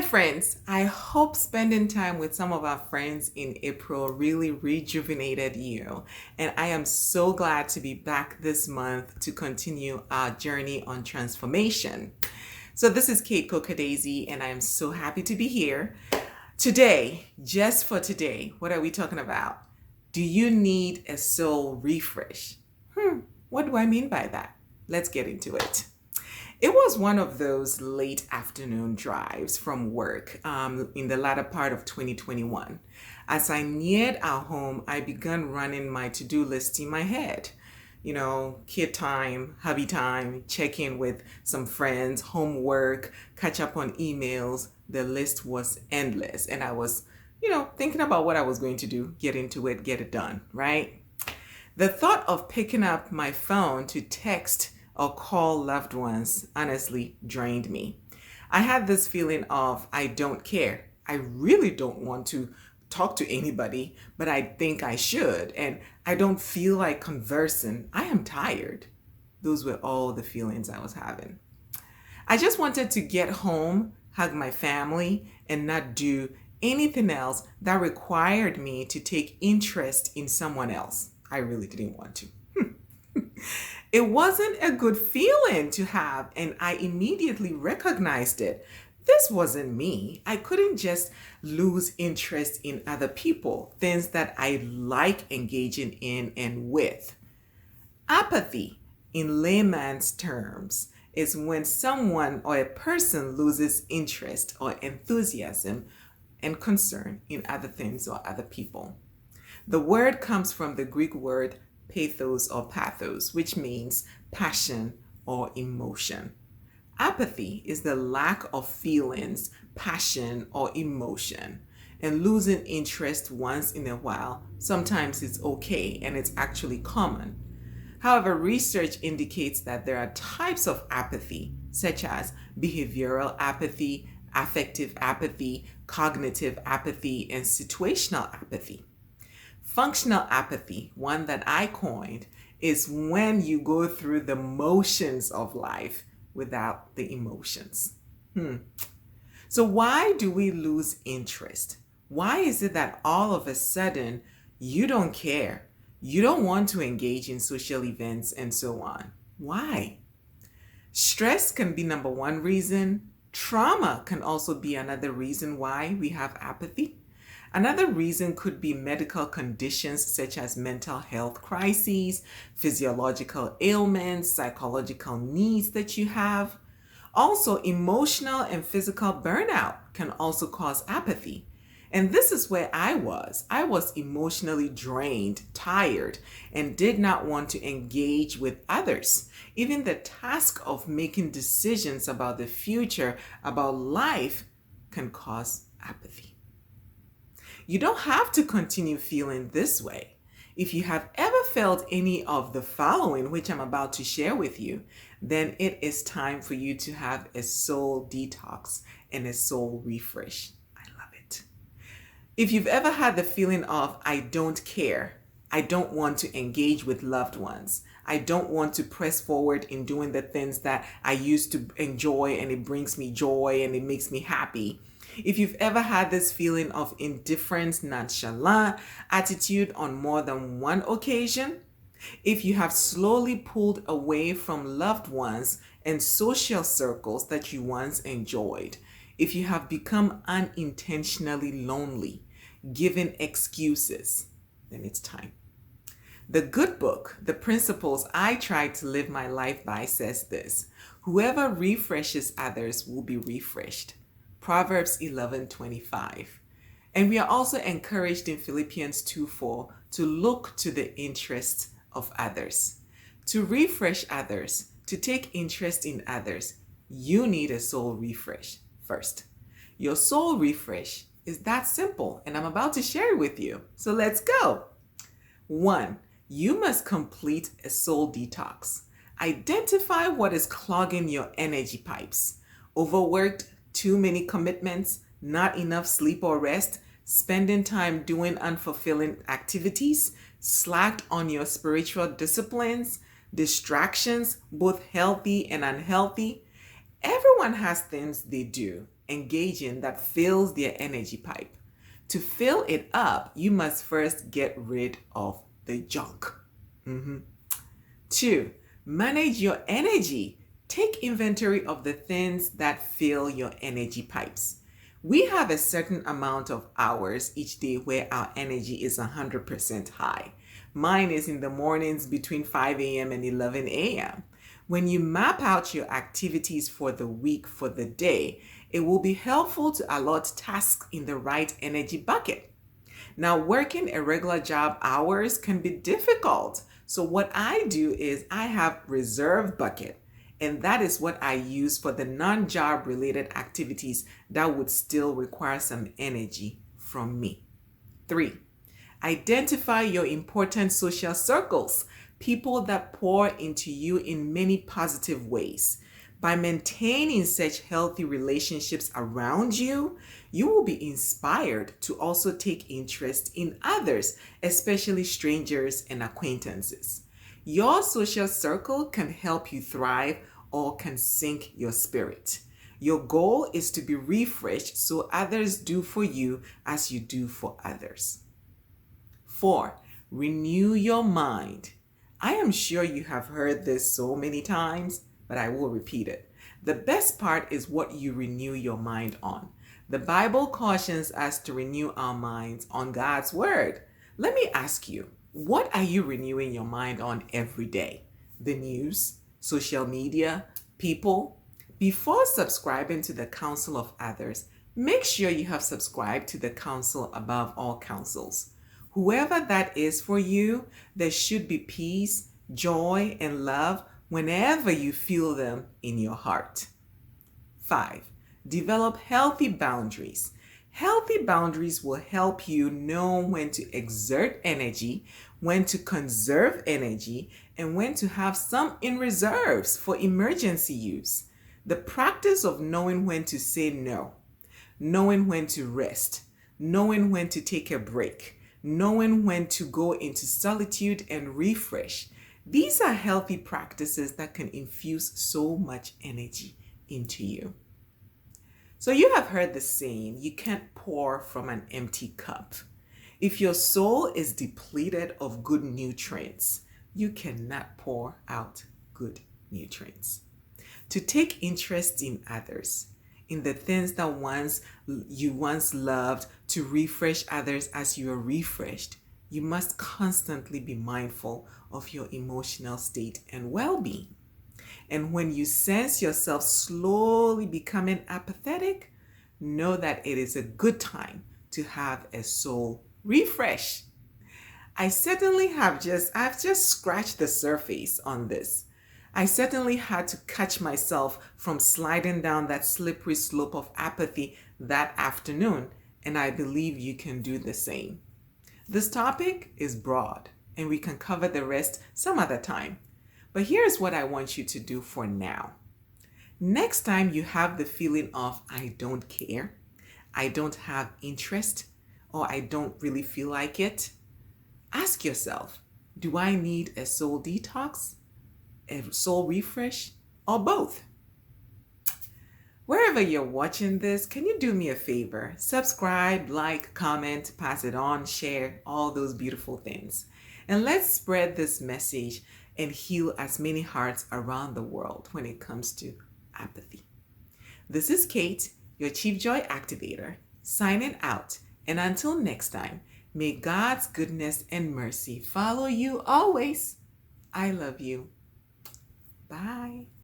friends. I hope spending time with some of our friends in April really rejuvenated you. And I am so glad to be back this month to continue our journey on transformation. So this is Kate Kokadaisy, and I am so happy to be here. Today, just for today, what are we talking about? Do you need a soul refresh? What do I mean by that? Let's get into it. It was one of those late afternoon drives from work in the latter part of 2021. As I neared our home, I began running my to-do list in my head. You know, kid time, hubby time, check in with some friends, homework, catch up on emails. The list was endless. And I was, thinking about what I was going to do, get into it, get it done, right? The thought of picking up my phone to text or call loved ones honestly drained me. I had this feeling of I don't care. I really don't want to talk to anybody, but I think I should. And I don't feel like conversing. I am tired. Those were all the feelings I was having. I just wanted to get home, hug my family, and not do anything else that required me to take interest in someone else. I really didn't want to. It wasn't a good feeling to have, and I immediately recognized it. This wasn't me. I couldn't just lose interest in other people, things that I like engaging in and with. Apathy, in layman's terms, is when someone or a person loses interest or enthusiasm and concern in other things or other people. The word comes from the Greek word pathos or pathos, which means passion or emotion. Apathy is the lack of feelings, passion, or emotion. And losing interest once in a while, sometimes it's okay and it's actually common. However, research indicates that there are types of apathy, such as behavioral apathy, affective apathy, cognitive apathy, and situational apathy. Functional apathy, one that I coined, is when you go through the motions of life without the emotions. So why do we lose interest? Why is it that all of a sudden you don't care? You don't want to engage in social events and so on. Why? Stress can be number one reason. Trauma can also be another reason why we have apathy. Another reason could be medical conditions such as mental health crises, physiological ailments, psychological needs that you have. Also, emotional and physical burnout can also cause apathy. And this is where I was. I was emotionally drained, tired, and did not want to engage with others. Even the task of making decisions about the future, about life, can cause apathy. You don't have to continue feeling this way. If you have ever felt any of the following, which I'm about to share with you, then it is time for you to have a soul detox and a soul refresh. I love it. If you've ever had the feeling of, I don't care, I don't want to engage with loved ones, I don't want to press forward in doing the things that I used to enjoy and it brings me joy and it makes me happy. If you've ever had this feeling of indifference, nonchalant attitude on more than one occasion, if you have slowly pulled away from loved ones and social circles that you once enjoyed, if you have become unintentionally lonely, giving excuses, then it's time. The good book, The Principles I Try to Live My Life By, says this: whoever refreshes others will be refreshed. Proverbs 11:25. And we are also encouraged in Philippians 2:4 to look to the interests of others. To refresh others, to take interest in others, you need a soul refresh first. Your soul refresh is that simple, and I'm about to share it with you. So let's go. 1. You must complete a soul detox. Identify what is clogging your energy pipes. Overworked, too many commitments, not enough sleep or rest, spending time doing unfulfilling activities, slacked on your spiritual disciplines, distractions, both healthy and unhealthy. Everyone has things they do, engaging that fills their energy pipe. To fill it up, you must first get rid of the junk. 2, manage your energy. Take inventory of the things that fill your energy pipes. We have a certain amount of hours each day where our energy is 100% high. Mine is in the mornings between 5 a.m. and 11 a.m. When you map out your activities for the week, for the day, it will be helpful to allot tasks in the right energy bucket. Now, working a regular job hours can be difficult. So what I do is I have reserve bucket, and that is what I use for the non-job related activities that would still require some energy from me. 3, identify your important social circles, people that pour into you in many positive ways. By maintaining such healthy relationships around you, you will be inspired to also take interest in others, especially strangers and acquaintances. Your social circle can help you thrive or can sink your spirit. Your goal is to be refreshed so others do for you as you do for others. 4, renew your mind. I am sure you have heard this so many times, but I will repeat it. The best part is what you renew your mind on. The Bible cautions us to renew our minds on God's word. Let me ask you, what are you renewing your mind on every day? The news, social media, people? Before subscribing to the counsel of others, make sure you have subscribed to the counsel above all counsels. Whoever that is for you, there should be peace, joy, and love whenever you feel them in your heart. 5, develop healthy boundaries. Healthy boundaries will help you know when to exert energy, when to conserve energy, and when to have some in reserves for emergency use. The practice of knowing when to say no, knowing when to rest, knowing when to take a break, knowing when to go into solitude and refresh. These are healthy practices that can infuse so much energy into you. So you have heard the saying, you can't pour from an empty cup. If your soul is depleted of good nutrients, you cannot pour out good nutrients. To take interest in others, in the things that you once loved, to refresh others as you are refreshed, you must constantly be mindful of your emotional state and well-being. And when you sense yourself slowly becoming apathetic, know that it is a good time to have a soul refresh. I've just scratched the surface on this. I certainly had to catch myself from sliding down that slippery slope of apathy that afternoon, and I believe you can do the same. This topic is broad, and we can cover the rest some other time. But here's what I want you to do for now. Next time you have the feeling of, I don't care, I don't have interest, or I don't really feel like it, ask yourself, do I need a soul detox, a soul refresh, or both? Wherever you're watching this, can you do me a favor? Subscribe, like, comment, pass it on, share, all those beautiful things. And let's spread this message and heal as many hearts around the world when it comes to apathy. This is Kate, your Chief Joy Activator, signing out. And until next time, may God's goodness and mercy follow you always. I love you. Bye.